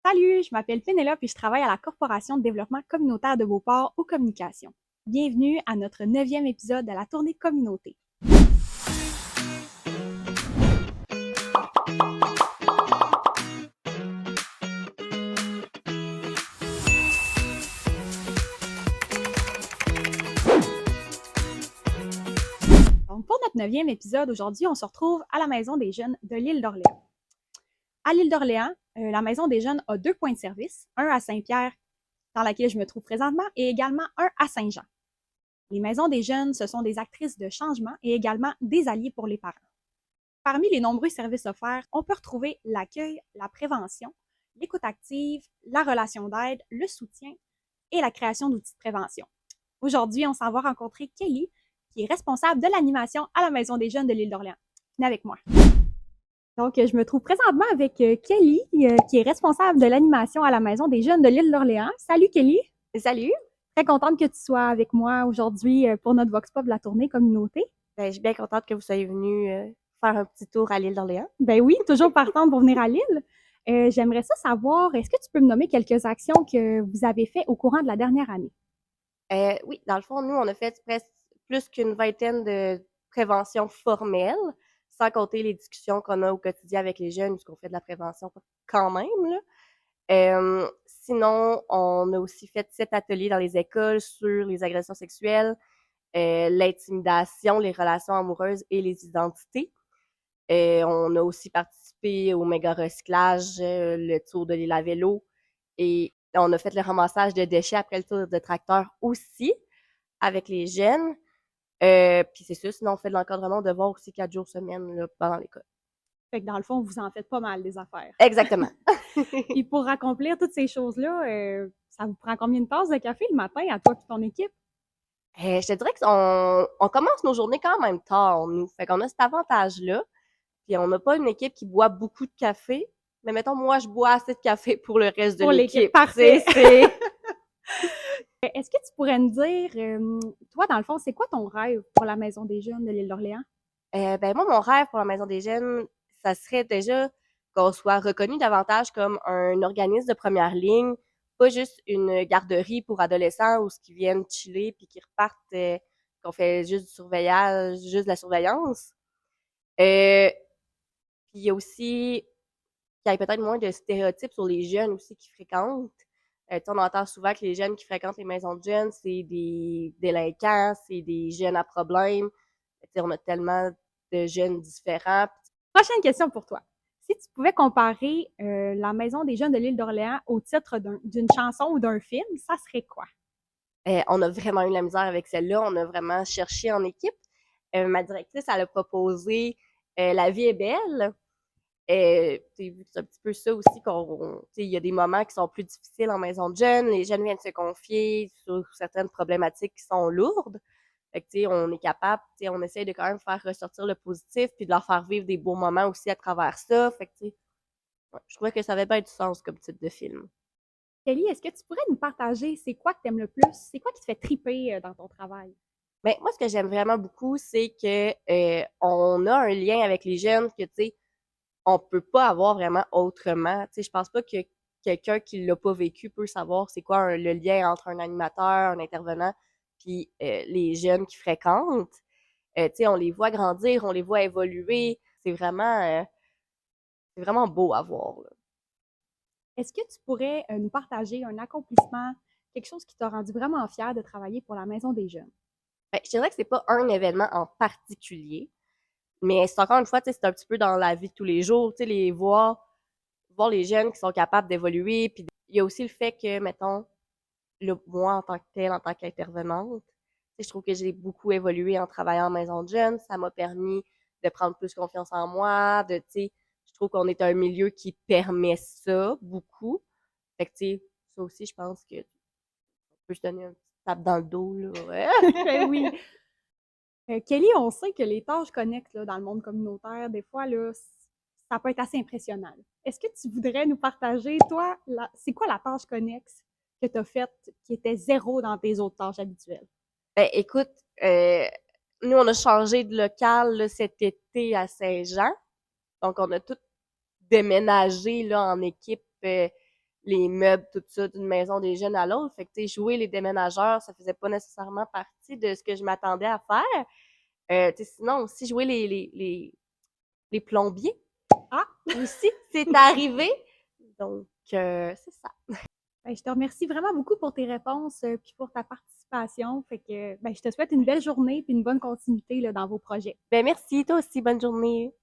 Salut, je m'appelle Pénélope et je travaille à la Corporation de développement communautaire de Beauport aux communications. Bienvenue à notre 9e épisode de la tournée communauté. Donc, pour notre 9e épisode, aujourd'hui, on se retrouve à la Maison des jeunes de l'île d'Orléans. À l'île d'Orléans, la Maison des jeunes a 2 points de service, un à Saint-Pierre, dans laquelle je me trouve présentement, et également un à Saint-Jean. Les maisons des jeunes, ce sont des actrices de changement et également des alliés pour les parents. Parmi les nombreux services offerts, on peut retrouver l'accueil, la prévention, l'écoute active, la relation d'aide, le soutien et la création d'outils de prévention. Aujourd'hui, on s'en va rencontrer Kelly, qui est responsable de l'animation à la Maison des jeunes de l'île d'Orléans. Venez avec moi. Donc, je me trouve présentement avec Kelly, qui est responsable de l'animation à la Maison des jeunes de l'île d'Orléans. Salut Kelly! Salut! Très contente que tu sois avec moi aujourd'hui pour notre Vox Pop de la tournée communauté. Je suis bien contente que vous soyez venu faire un petit tour à l'île d'Orléans. Ben oui, toujours partante pour venir à Lille. J'aimerais ça savoir, est-ce que tu peux me nommer quelques actions que vous avez faites au courant de la dernière année? Oui, dans le fond, nous, on a fait presque plus qu'une vingtaine de préventions formelles, sans compter les discussions qu'on a au quotidien avec les jeunes, puisqu'on fait de la prévention quand même, là. Sinon, on a aussi fait 7 ateliers dans les écoles sur les agressions sexuelles, l'intimidation, les relations amoureuses et les identités. On a aussi participé au méga recyclage, le tour de l'île à vélo et on a fait le ramassage de déchets après le tour de tracteur aussi avec les jeunes. Puis c'est ça, sinon on fait de l'encadrement de devoir aussi 4 jours semaine là, pendant l'école. Fait que dans le fond, vous en faites pas mal des affaires. Exactement. Puis pour accomplir toutes ces choses-là, ça vous prend combien de tasses de café le matin à toi et ton équipe? Je te dirais qu'on commence nos journées quand même tard, nous. Fait qu'on a cet avantage-là. Puis on n'a pas une équipe qui boit beaucoup de café. Mais mettons, moi, je bois assez de café pour le reste de Pour l'équipe, l'équipe. parfait! C'est... Est-ce que tu pourrais me dire, toi, dans le fond, c'est quoi ton rêve pour la Maison des jeunes de l'île d'Orléans? Moi, mon rêve pour la Maison des jeunes, ça serait déjà qu'on soit reconnu davantage comme un organisme de première ligne, pas juste une garderie pour adolescents où ce qui viennent chiller puis qui repartent, qu'on fait juste du surveillage, juste de la surveillance. Euh, Puis il y a aussi qu'il y ait peut-être moins de stéréotypes sur les jeunes aussi qui fréquentent. On entend souvent que les jeunes qui fréquentent les maisons de jeunes, c'est des délinquants, c'est des jeunes à problème. On a tellement de jeunes différents. Prochaine question pour toi. Si tu pouvais comparer la Maison des jeunes de l'île d'Orléans au titre d'une chanson ou d'un film, ça serait quoi? On a vraiment eu la misère avec celle-là. On a vraiment cherché en équipe. Ma directrice, elle a proposé La vie est belle. C'est un petit peu ça aussi il y a des moments qui sont plus difficiles en maison de jeunes. Les jeunes viennent se confier sur certaines problématiques qui sont lourdes. Fait que, on est capable, on essaie de quand même faire ressortir le positif puis de leur faire vivre des beaux moments aussi à travers ça. Fait que, ouais, je trouvais que ça avait bien du sens comme type de film. Kelly, est-ce que tu pourrais nous partager c'est quoi que tu aimes le plus? C'est quoi qui te fait triper dans ton travail? Mais moi, ce que j'aime vraiment beaucoup, c'est que on a un lien avec les jeunes que, tu sais, on peut pas avoir vraiment autrement. Tu sais, je pense pas que quelqu'un qui l'a pas vécu peut savoir c'est quoi le lien entre un animateur, un intervenant, puis les jeunes qui fréquentent. Tu sais, on les voit grandir, on les voit évoluer. C'est vraiment beau à voir, là. Est-ce que tu pourrais nous partager un accomplissement, quelque chose qui t'a rendu vraiment fier de travailler pour la Maison des jeunes? Je dirais que c'est pas un événement en particulier, mais c'est encore une fois, tu sais, c'est un petit peu dans la vie de tous les jours, tu sais, voir les jeunes qui sont capables d'évoluer. Puis il y a aussi le fait que, mettons, moi, en tant que telle, en tant qu'intervenante, tu sais, je trouve que j'ai beaucoup évolué en travaillant en maison de jeunes. Ça m'a permis de prendre plus confiance en moi, tu sais, je trouve qu'on est un milieu qui permet ça beaucoup. Fait que, tu sais, ça aussi, je pense que on peut se donner un petit tape dans le dos, là. Ouais. Ben oui. Kelly, on sait que les tâches connexes là, dans le monde communautaire, des fois, là, ça peut être assez impressionnant. Est-ce que tu voudrais nous partager, toi, c'est quoi la tâche connexe que tu as faite qui était zéro dans tes autres tâches habituelles? Écoute, nous, on a changé de local là, cet été à Saint-Jean. Donc, on a tout déménagé là, en équipe les meubles, tout ça, d'une maison des jeunes à l'autre. Fait que, tu sais, jouer les déménageurs, ça faisait pas nécessairement partie de ce que je m'attendais à faire. Tu sais, sinon, aussi, jouer les plombiers. Ah! Aussi, c'est arrivé. Donc, c'est ça. Ben, je te remercie vraiment beaucoup pour tes réponses puis pour ta participation. Fait que ben, je te souhaite une belle journée puis une bonne continuité là, dans vos projets. Ben merci, toi aussi, bonne journée.